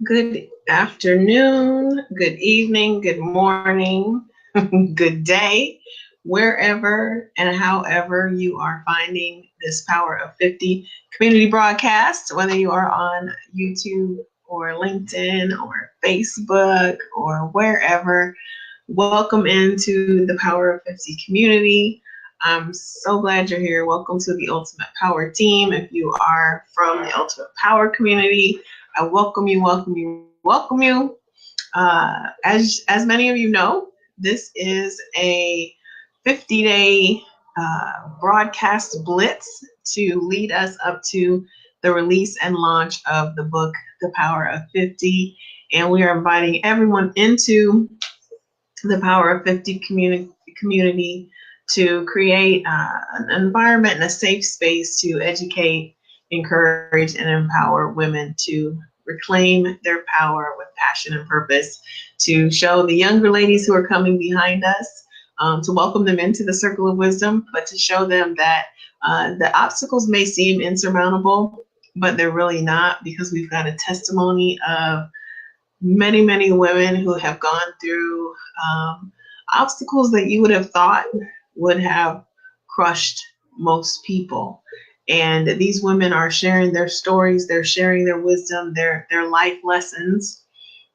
Good afternoon, good evening, good morning, good day, wherever and however you are finding this Power of 50 community broadcast, whether you are on YouTube or LinkedIn or Facebook or wherever. Welcome into the Power of 50 community. I'm so glad you're here. Welcome to the Ultimate Power team. If you are from the Ultimate Power community, I welcome you, welcome you, welcome you. As many of you know, this is a 50-day broadcast blitz to lead us up to the release and launch of the book, The Power of 50. And we are inviting everyone into the Power of 50 community to create an environment and a safe space to educate, encourage, and empower women to reclaim their power with passion and purpose, to show the younger ladies who are coming behind us, to welcome them into the circle of wisdom, but to show them that the obstacles may seem insurmountable, but they're really not, because we've got a testimony of many women who have gone through obstacles that you would have thought would have crushed most people. And these women are sharing their stories, they're sharing their wisdom, their life lessons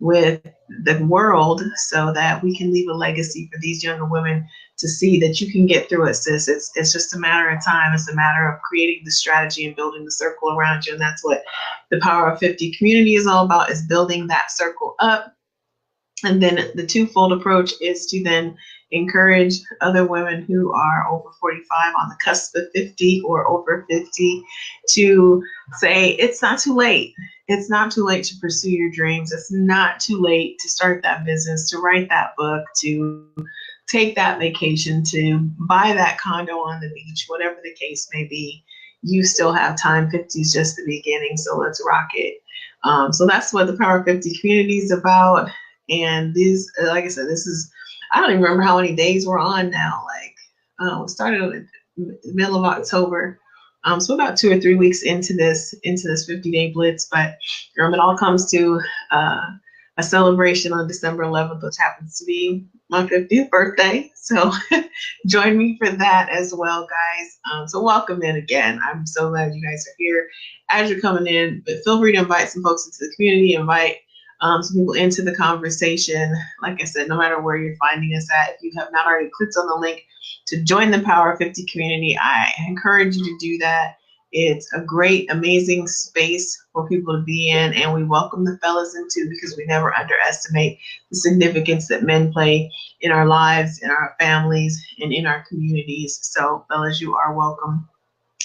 with the world so that we can leave a legacy for these younger women to see that you can get through it, sis. It's just a matter of time. It's a matter of creating the strategy and building the circle around you. And that's what the Power of 50 community is all about, is building that circle up. And then the twofold approach is to then encourage other women who are over 45, on the cusp of 50 or over 50, to say it's not too late. It's not too late to pursue your dreams. It's not too late to start that business, to write that book, to take that vacation, to buy that condo on the beach, whatever the case may be. You still have time. 50 is just the beginning. So let's rock it. So that's what the Power 50 community is about. And these, like I said, this is, I don't even remember how many days we're on now. Like, we started in the middle of October. So about 2 or 3 weeks into this 50-day blitz. But it all comes to a celebration on December 11th, which happens to be my 50th birthday. So join me for that as well, guys. So welcome in again. I'm so glad you guys are here. As you're coming in, but feel free to invite some folks into the community, invite some people into the conversation. Like I said, no matter where you're finding us at, if you have not already clicked on the link to join the Power 50 community, I encourage you to do that. It's a great, amazing space for people to be in, and we welcome the fellas in too, because we never underestimate the significance that men play in our lives, in our families, and in our communities. So, fellas, you are welcome.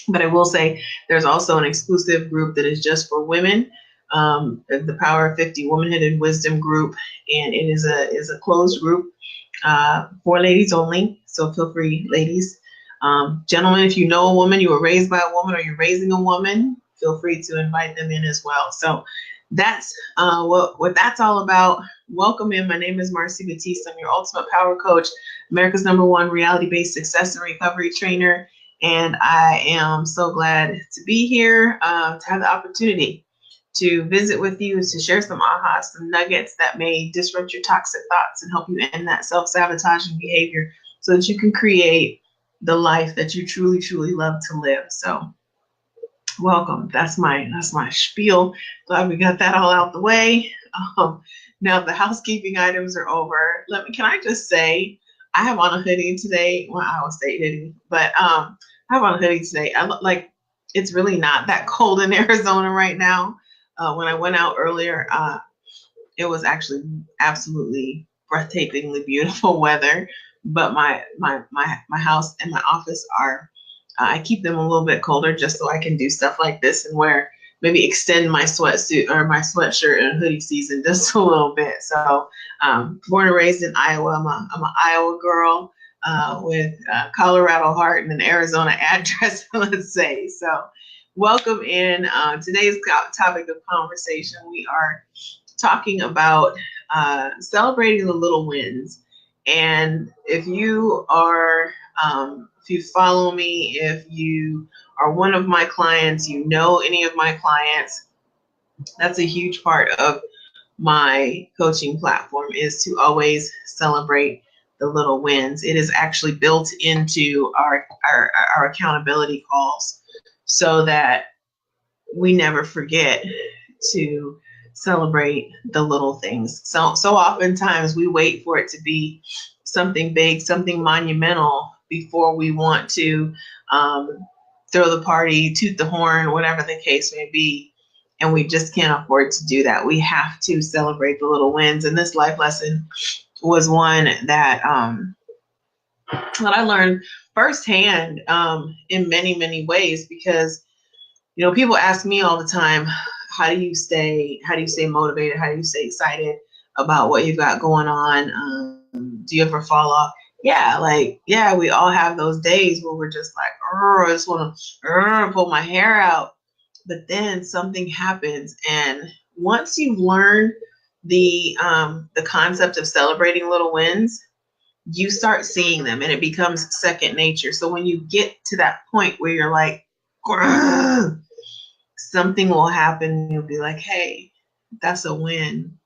But I will say there's also an exclusive group that is just for women, the Power of 50 Womanhood and Wisdom group, and it is a closed group for ladies only. So feel free, ladies. Gentlemen, if you know a woman, you were raised by a woman, or you're raising a woman, feel free to invite them in as well. So that's what that's all about. Welcome in. My name is Marci Batiste. I'm your Ultimate Power Coach, America's #1 reality-based success and recovery trainer. And I am so glad to be here, to have the opportunity to visit with you, to share some ahas, some nuggets that may disrupt your toxic thoughts and help you end that self-sabotaging behavior so that you can create the life that you truly love to live. So welcome. That's my spiel. Glad we got that all out the way. Now the housekeeping items are over. Can I just say, I have on a hoodie today. Well, I would say hoodie, but I have on a hoodie today. I look like it's really not that cold in Arizona right now. When I went out earlier, it was actually absolutely breathtakingly beautiful weather. But my house and my office are, I keep them a little bit colder just so I can do stuff like this and maybe extend my sweatsuit or my sweatshirt in hoodie season just a little bit. So born and raised in Iowa, I'm an Iowa girl with Colorado heart and an Arizona address, let's say. So welcome in. Today's topic of conversation, we are talking about celebrating the little wins. And if you are, if you follow me, if you are one of my clients, you know any of my clients, that's a huge part of my coaching platform is to always celebrate the little wins. It is actually built into our accountability calls so that we never forget to celebrate the little things. So oftentimes we wait for it to be something big, something monumental before we want to um, throw the party, toot the horn, whatever the case may be. And we just can't afford to do that. We have to celebrate the little wins. And this life lesson was one that I learned firsthand in many, many ways, because people ask me all the time, how do you stay motivated? How do you stay excited about what you've got going on? Do you ever fall off? Yeah, we all have those days where we're just like, I just want to pull my hair out. But then something happens, and once you've learned the concept of celebrating little wins, you start seeing them, and it becomes second nature. So when you get to that point where you're like, grr, something will happen. You'll be like, hey, that's a win.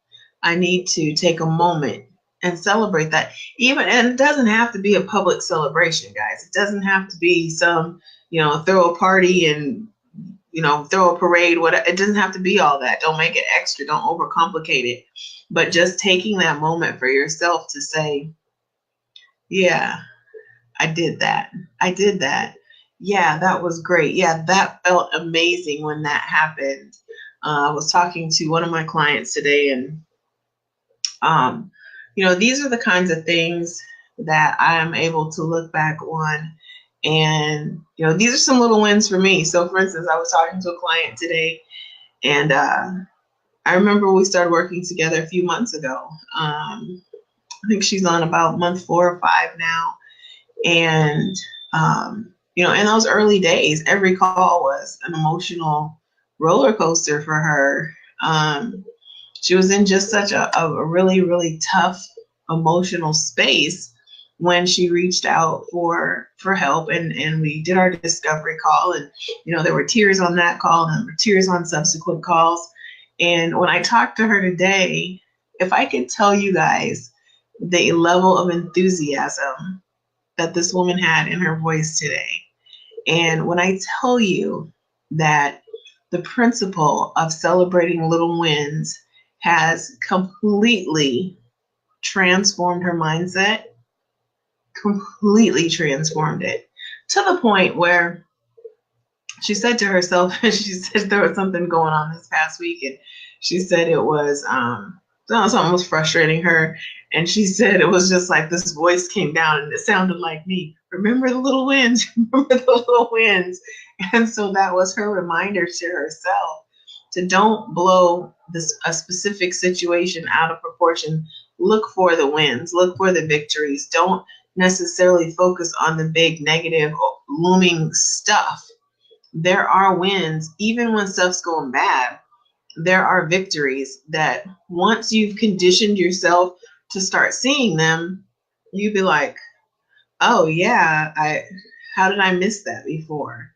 I need to take a moment and celebrate that. And it doesn't have to be a public celebration, guys. It doesn't have to be some, throw a party and, throw a parade. It doesn't have to be all that. Don't make it extra. Don't overcomplicate it. But just taking that moment for yourself to say, yeah, I did that. I did that. Yeah, that was great. Yeah, that felt amazing when that happened. I was talking to one of my clients today, and these are the kinds of things that I am able to look back on, and these are some little wins for me. So, for instance, I was talking to a client today, and I remember we started working together a few months ago. I think she's on about month 4 or 5 now. And, in those early days, every call was an emotional roller coaster for her. She was in just such a really, really tough emotional space when she reached out for help, and we did our discovery call, and, there were tears on that call, and there were tears on subsequent calls. And when I talked to her today, if I could tell you guys the level of enthusiasm that this woman had in her voice today. And when I tell you that the principle of celebrating little wins has completely transformed her mindset, completely transformed it, to the point where she said to herself, she said there was something going on this past week, and she said it was something was frustrating her, and she said it was just like this voice came down and it sounded like me. Remember the little wins, remember the little wins. And so that was her reminder to herself to don't blow a specific situation out of proportion. Look for the wins, look for the victories. Don't necessarily focus on the big negative looming stuff. There are wins, even when stuff's going bad. There are victories that once you've conditioned yourself to start seeing them, you'd be like, oh yeah, how did I miss that before?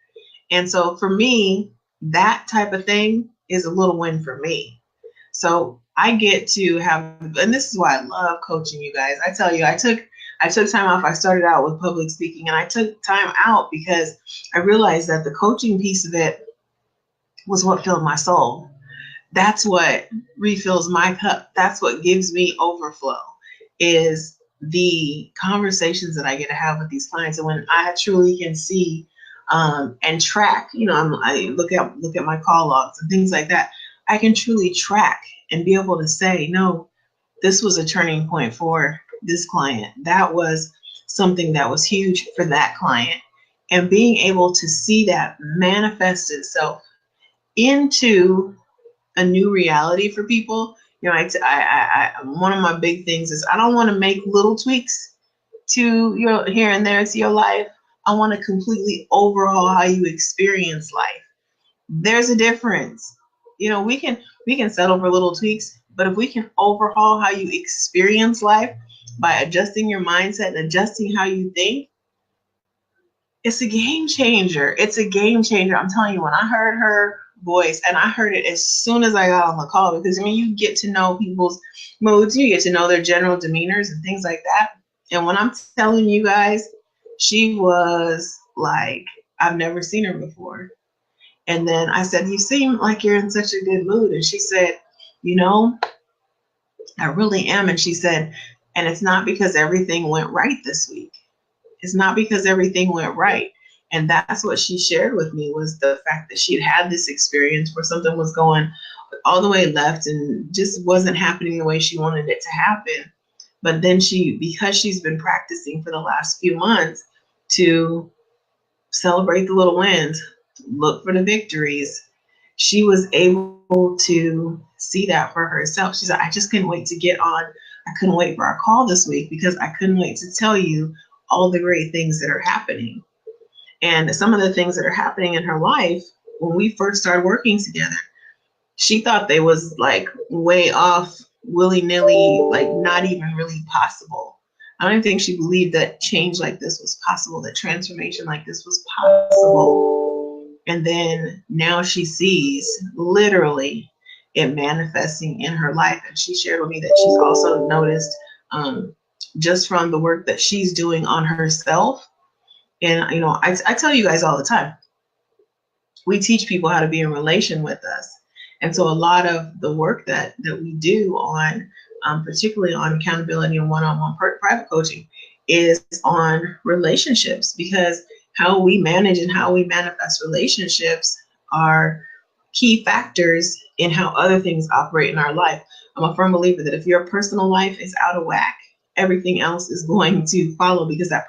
And so for me, that type of thing is a little win for me. So I get to have, and this is why I love coaching you guys. I tell you, I took time off. I started out with public speaking, and I took time out because I realized that the coaching piece of it was what filled my soul. That's what refills my cup. That's what gives me overflow, is the conversations that I get to have with these clients. And when I truly can see and track, I look at my call logs and things like that, I can truly track and be able to say, no, this was a turning point for this client. That was something that was huge for that client. And being able to see that manifest itself into a new reality for people. I one of my big things is I don't want to make little tweaks to here and there to your life. I want to completely overhaul how you experience life. There's a difference. We can settle for little tweaks, but if we can overhaul how you experience life by adjusting your mindset and adjusting how you think, it's a game changer. It's a game changer. I'm telling you, when I heard her voice. And I heard it as soon as I got on the call, because I mean, you get to know people's moods, you get to know their general demeanors and things like that. And when I'm telling you guys, she was like, I've never seen her before. And then I said, you seem like you're in such a good mood. And she said, you know, I really am. And she said, and it's not because everything went right this week. It's not because everything went right. And that's what she shared with me, was the fact that she'd had this experience where something was going all the way left and just wasn't happening the way she wanted it to happen. But then because she's been practicing for the last few months to celebrate the little wins, look for the victories, she was able to see that for herself. She said, I just couldn't wait to get on. I couldn't wait for our call this week because I couldn't wait to tell you all the great things that are happening. And some of the things that are happening in her life, when we first started working together, she thought they was like way off, willy-nilly, like not even really possible. I don't even think she believed that change like this was possible, that transformation like this was possible. And then now she sees literally it manifesting in her life. And she shared with me that she's also noticed, just from the work that she's doing on herself. And, you know, I tell you guys all the time, we teach people how to be in relation with us. And so a lot of the work that we do on, particularly on accountability and one-on-one private coaching, is on relationships, because how we manage and how we manifest relationships are key factors in how other things operate in our life. I'm a firm believer that if your personal life is out of whack, everything else is going to follow, because that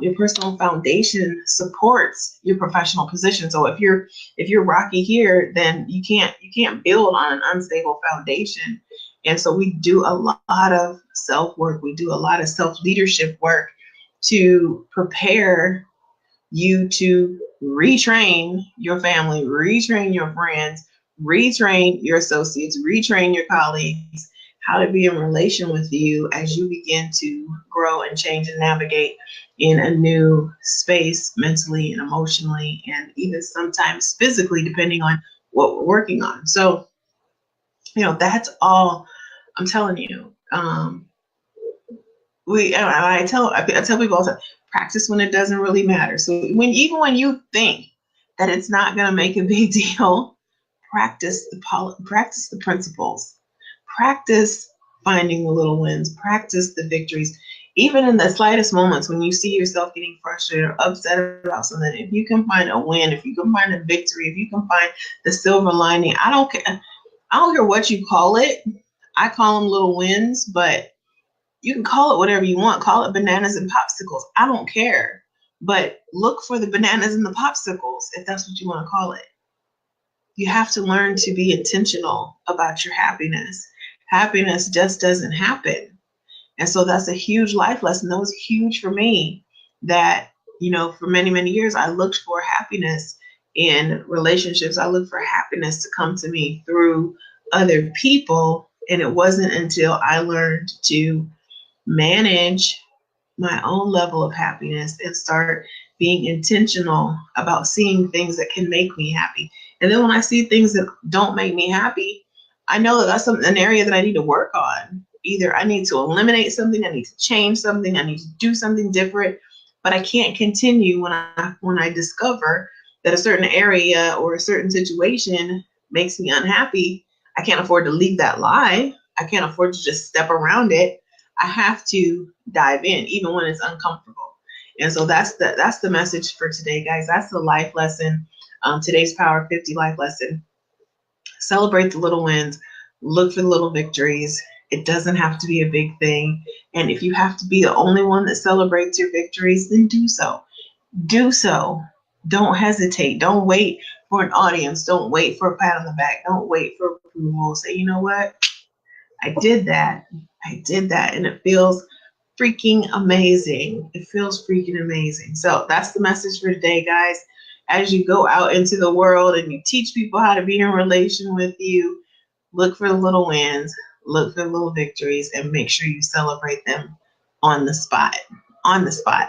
your personal foundation supports your professional position. So if you're rocky here, then you can't build on an unstable foundation. And so we do a lot of self-work. We do a lot of self-leadership work to prepare you to retrain your family, retrain your friends, retrain your associates, retrain your colleagues, how to be in relation with you as you begin to grow and change and navigate in a new space, mentally and emotionally, and even sometimes physically, depending on what we're working on. So, you know, that's all I'm telling you. I tell people all the time, practice when it doesn't really matter. So even when you think that it's not going to make a big deal, practice the principles, practice finding the little wins, practice the victories. Even in the slightest moments when you see yourself getting frustrated or upset about something, if you can find a win, if you can find a victory, if you can find the silver lining, I don't care what you call it. I call them little wins, but you can call it whatever you want. Call it bananas and popsicles. I don't care. But look for the bananas and the popsicles if that's what you want to call it. You have to learn to be intentional about your happiness. Happiness just doesn't happen. And so that's a huge life lesson. That was huge for me, that, you know, for many, many years, I looked for happiness in relationships. I looked for happiness to come to me through other people. And it wasn't until I learned to manage my own level of happiness and start being intentional about seeing things that can make me happy. And then when I see things that don't make me happy, I know that that's an area that I need to work on. Either I need to eliminate something, I need to change something, I need to do something different, but I can't continue when I discover that a certain area or a certain situation makes me unhappy. I can't afford to leave that lie. I can't afford to just step around it. I have to dive in, even when it's uncomfortable. And so that's the message for today, guys. That's the life lesson. Today's Power 50 life lesson. Celebrate the little wins. Look for the little victories. It doesn't have to be a big thing. And if you have to be the only one that celebrates your victories, then do so. Do so. Don't hesitate. Don't wait for an audience. Don't wait for a pat on the back. Don't wait for approval. Say, you know what? I did that. I did that. And it feels freaking amazing. It feels freaking amazing. So that's the message for today, guys. As you go out into the world and you teach people how to be in relation with you, look for the little wins, look for the little victories, and make sure you celebrate them on the spot. On the spot.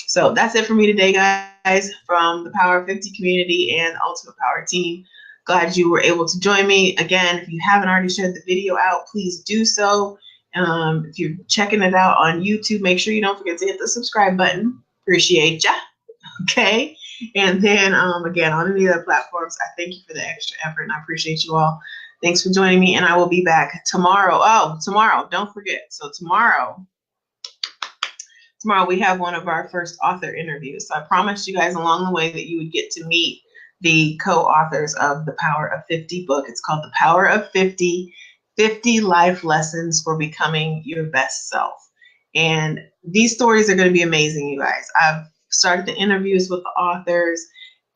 So that's it for me today, guys, from the Power of 50 community and Ultimate Power team. Glad you were able to join me. Again, if you haven't already shared the video out, please do so. If you're checking it out on YouTube, make sure you don't forget to hit the subscribe button. Appreciate ya. Okay. And then again, on any other platforms, I thank you for the extra effort and I appreciate you all. Thanks for joining me, and I will be back tomorrow. Oh, tomorrow, don't forget. So tomorrow we have one of our first author interviews. So I promised you guys along the way that you would get to meet the co-authors of the Power of 50 book. It's called The Power of 50, 50 Life Lessons for Becoming Your Best Self. And these stories are going to be amazing, you guys. I've started the interviews with the authors,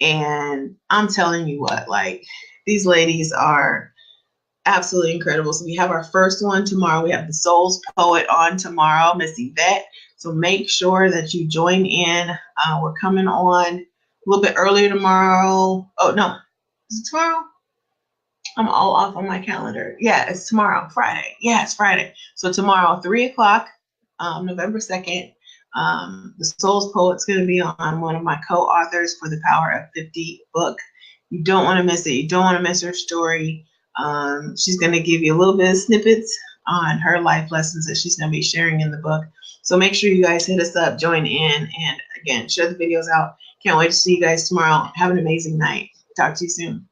and I'm telling you what, like, these ladies are absolutely incredible. So we have our first one tomorrow. We have the Soul's Poet on tomorrow, Miss Yvette. So make sure that you join in. We're coming on a little bit earlier tomorrow. Oh, no. Is it tomorrow? I'm all off on my calendar. Yeah, it's tomorrow, Friday. Yeah, it's Friday. So tomorrow, 3 o'clock, November 2nd, the Soul's Poet's going to be on one of my co-authors for the Power of 50 book. You don't want to miss it. You don't want to miss her story. She's going to give you a little bit of snippets on her life lessons that she's going to be sharing in the book. So make sure you guys hit us up, join in, and again, share the videos out. Can't wait to see you guys tomorrow. Have an amazing night. Talk to you soon.